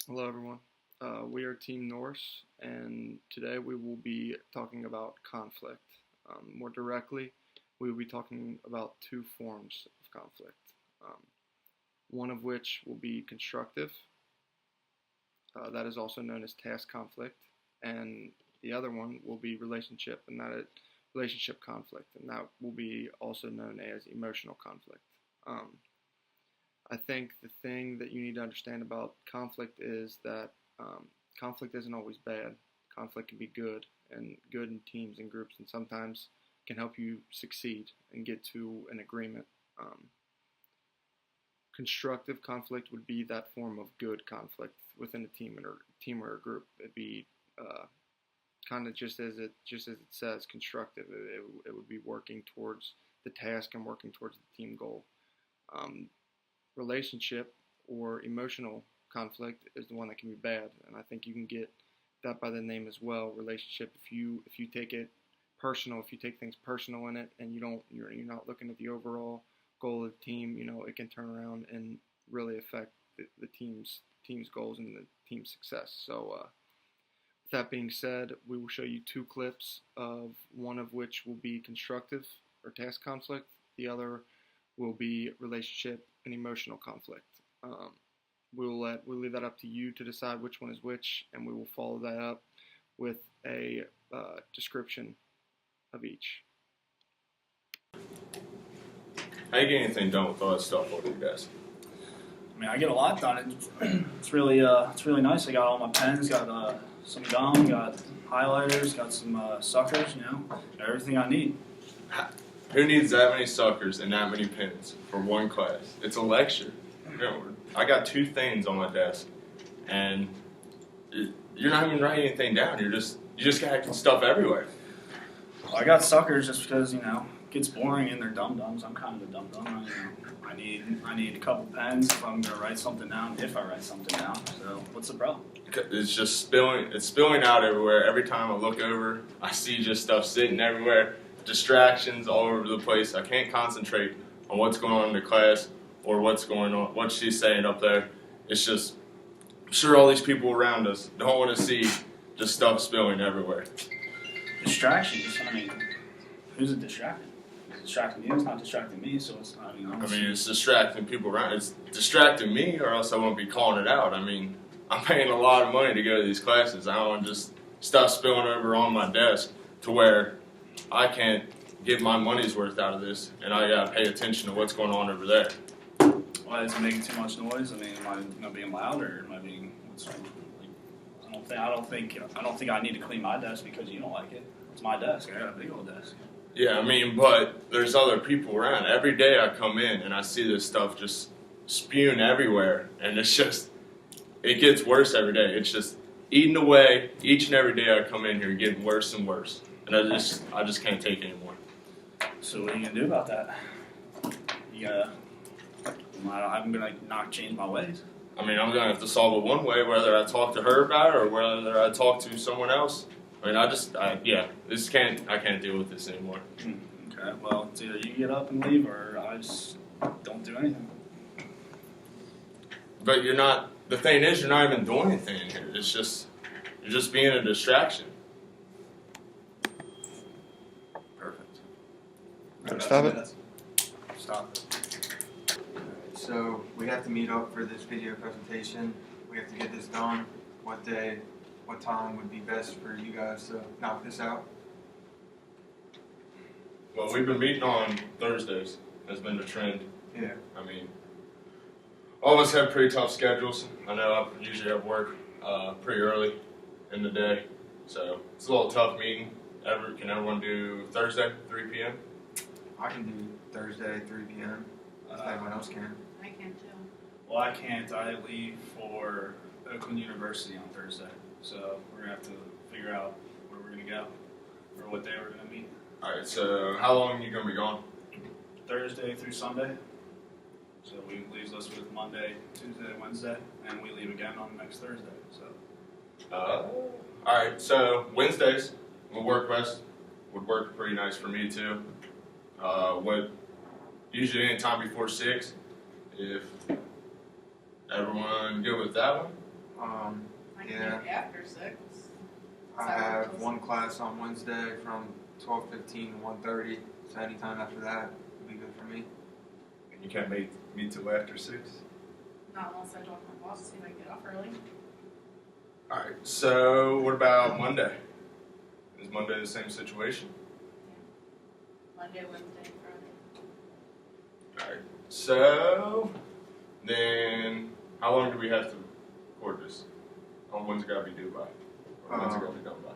Hello, everyone. We are Team Norse, and today we will be talking about conflict. More directly, we will be talking about two forms of conflict. Um, one of which will be constructive, that is also known as task conflict, and the other one will be relationship, and that is relationship conflict, and that will be also known as emotional conflict. Um, I think the thing that you need to understand about conflict is that conflict isn't always bad. Conflict can be good and good in teams and groups, and sometimes can help you succeed and get to an agreement. Um, Constructive conflict would be that form of good conflict within a team or a group. It'd be kind of just as it says, constructive. It would be working towards the task and working towards the team goal. Um, Relationship or emotional conflict is the one that can be bad, and I think you can get that by the name as well. Relationship, if you take it personal, if you take things personal in it, and you're not looking at the overall goal of the team, it can turn around and really affect the team's goals and the team's success. So, with that being said, we will show you two clips of one of which will be constructive or task conflict. The other will be relationship and emotional conflict. We'll leave that up to you to decide which one is which, and we will follow that up with a description of each. How you get anything done with all that stuff over your desk? I mean, I get a lot done. It's really nice. I got all my pens, got some gum, got highlighters, got some suckers. Everything I need. Who needs that many suckers and that many pens for one class? It's a lecture. I got two things on my desk, and you're not even writing anything down. You just got stuff everywhere. Well, I got suckers just because it gets boring and they're dum dums. I'm kind of a dum dum. I need a couple pens if I'm gonna write something down. If I write something down, so what's the problem? It's just spilling. It's spilling out everywhere. Every time I look over, I see just stuff sitting everywhere. Distractions all over the place. I can't concentrate on what's going on in the class or what's going on, what she's saying up there. It's just, I'm sure all these people around us don't want to see just stuff spilling everywhere. Distractions. I mean, who's it distracting? It's distracting you. It's not distracting me. So it's not. It's distracting people around. It's distracting me, or else I won't be calling it out. I mean, I'm paying a lot of money to go to these classes. I don't want just stuff spilling over on my desk to where I can't get my money's worth out of this, and I gotta pay attention to what's going on over there. Why is it making too much noise? I mean, am I being loud, or am I being? I don't think I need to clean my desk because you don't like it. It's my desk. I got a big old desk. Yeah, I mean, but there's other people around. Every day I come in and I see this stuff just spewing everywhere, and it gets worse every day. It's just eating away each and every day I come in here, getting worse and worse. And I just can't take it anymore. So what are you gonna do about that? I'm gonna not change my ways. I mean, I'm gonna have to solve it one way, whether I talk to her about it or whether I talk to someone else. I mean, I can't deal with this anymore. Okay, well, it's either you get up and leave or I just don't do anything. But the thing is, you're not even doing anything in here. You're just being a distraction. Perfect. Stop it. Stop. So we have to meet up for this video presentation. We have to get this done. What day, what time would be best for you guys to knock this out? Well, we've been meeting on Thursdays. Has been the trend. Yeah. I mean, all of us have pretty tough schedules. I know I usually have work pretty early in the day, so it's a little tough meeting. Can everyone do Thursday, 3 p.m.? I can do Thursday, 3 p.m. If anyone else can. I can too. Well, I can't. I leave for Oakland University on Thursday, so we're gonna have to figure out where we're gonna go or what day we're gonna meet. All right. So how long are you gonna be gone? Thursday through Sunday. So we leaves us with Monday, Tuesday, Wednesday, and we leave again on next Thursday. So. All right. So Wednesdays would work best. Would work pretty nice for me too. Usually any time before 6. If everyone good with that one, I can Yeah. do it after 6. I have one class on Wednesday from 12:15 to 1:30, so anytime after that would be good for me. And you can't meet till after 6? Not unless I talk to my boss to see if I can get off early. Alright, so what about Monday? Is Monday the same situation? Monday, Wednesday, Friday. Alright, so then how long do we have to record this? When's it gotta be due by? Or when's it gotta be done by?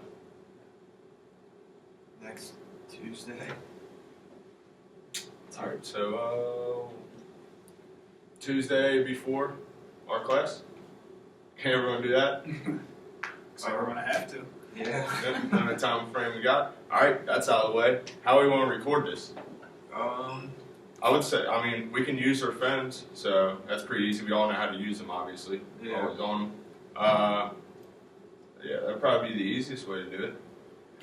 Next Tuesday. Alright, so Tuesday before our class? Can everyone do that? So we're gonna have to. Yeah. On the time frame we got? Alright, that's out of the way. How do we want to record this? I would say, we can use our phones, so that's pretty easy. We all know how to use them, obviously. Yeah. Always on them. Yeah, that'd probably be the easiest way to do it.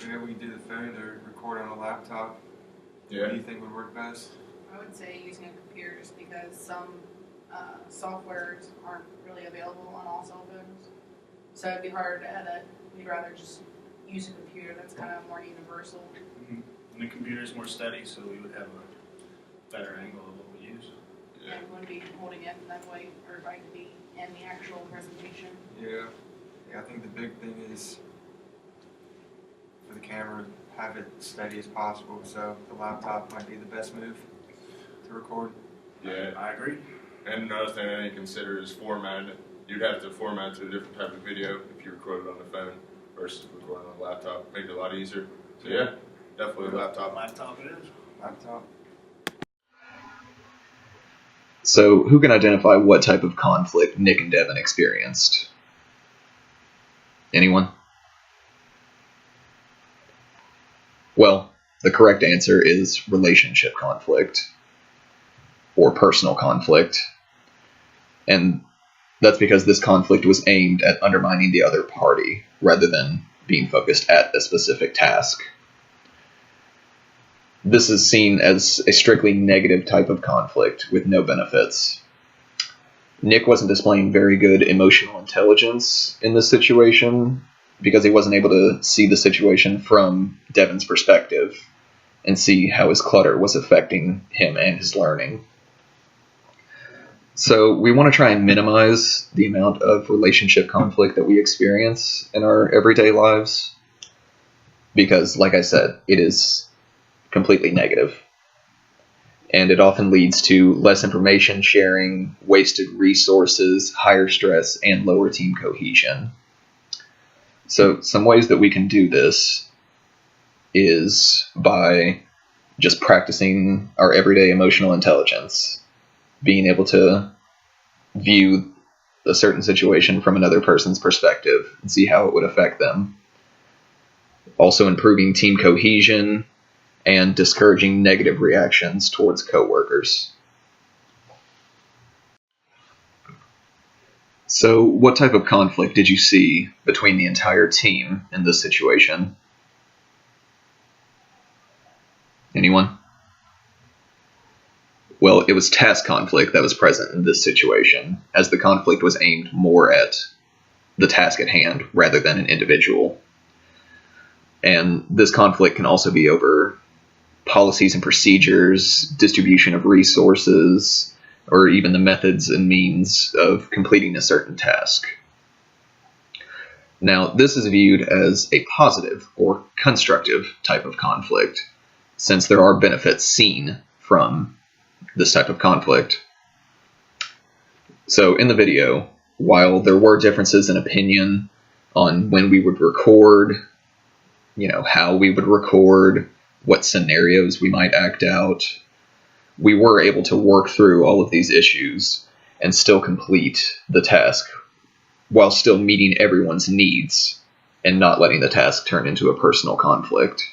Maybe we do the phone or record on a laptop. What Yeah. do you think would work best? I would say using a computer just because some softwares aren't really available on all cell phones. So it'd be hard to edit. We'd rather just use a computer that's kind of more universal. And the computer's more steady, so we would have a better angle of what we use. Yeah. And we wouldn't be holding it, and that way everybody could be in the actual presentation. Yeah. Yeah, I think the big thing is for the camera, have it steady as possible. So the laptop might be the best move to record. Yeah. I agree. And another thing I need to consider is formatting it. You'd have to format to a different type of video if you record it on the phone versus recording on a laptop. Make it a lot easier. So yeah, definitely a laptop. Laptop it is. Laptop. So, who can identify what type of conflict Nick and Devin experienced? Anyone? Well, the correct answer is relationship conflict, or personal conflict. And that's because this conflict was aimed at undermining the other party, rather than being focused at a specific task. This is seen as a strictly negative type of conflict with no benefits. Nick wasn't displaying very good emotional intelligence in this situation because he wasn't able to see the situation from Devin's perspective and see how his clutter was affecting him and his learning. So we want to try and minimize the amount of relationship conflict that we experience in our everyday lives because, like I said, it is completely negative. And it often leads to less information sharing, wasted resources, higher stress, and lower team cohesion. So some ways that we can do this is by just practicing our everyday emotional intelligence, being able to view a certain situation from another person's perspective and see how it would affect them. Also improving team cohesion and discouraging negative reactions towards coworkers. So, what type of conflict did you see between the entire team in this situation? Anyone? Well, it was task conflict that was present in this situation, as the conflict was aimed more at the task at hand rather than an individual. And this conflict can also be over policies and procedures, distribution of resources, or even the methods and means of completing a certain task. Now, this is viewed as a positive or constructive type of conflict, since there are benefits seen from this type of conflict. So in the video, while there were differences in opinion on when we would record, how we would record, what scenarios we might act out, we were able to work through all of these issues and still complete the task while still meeting everyone's needs and not letting the task turn into a personal conflict.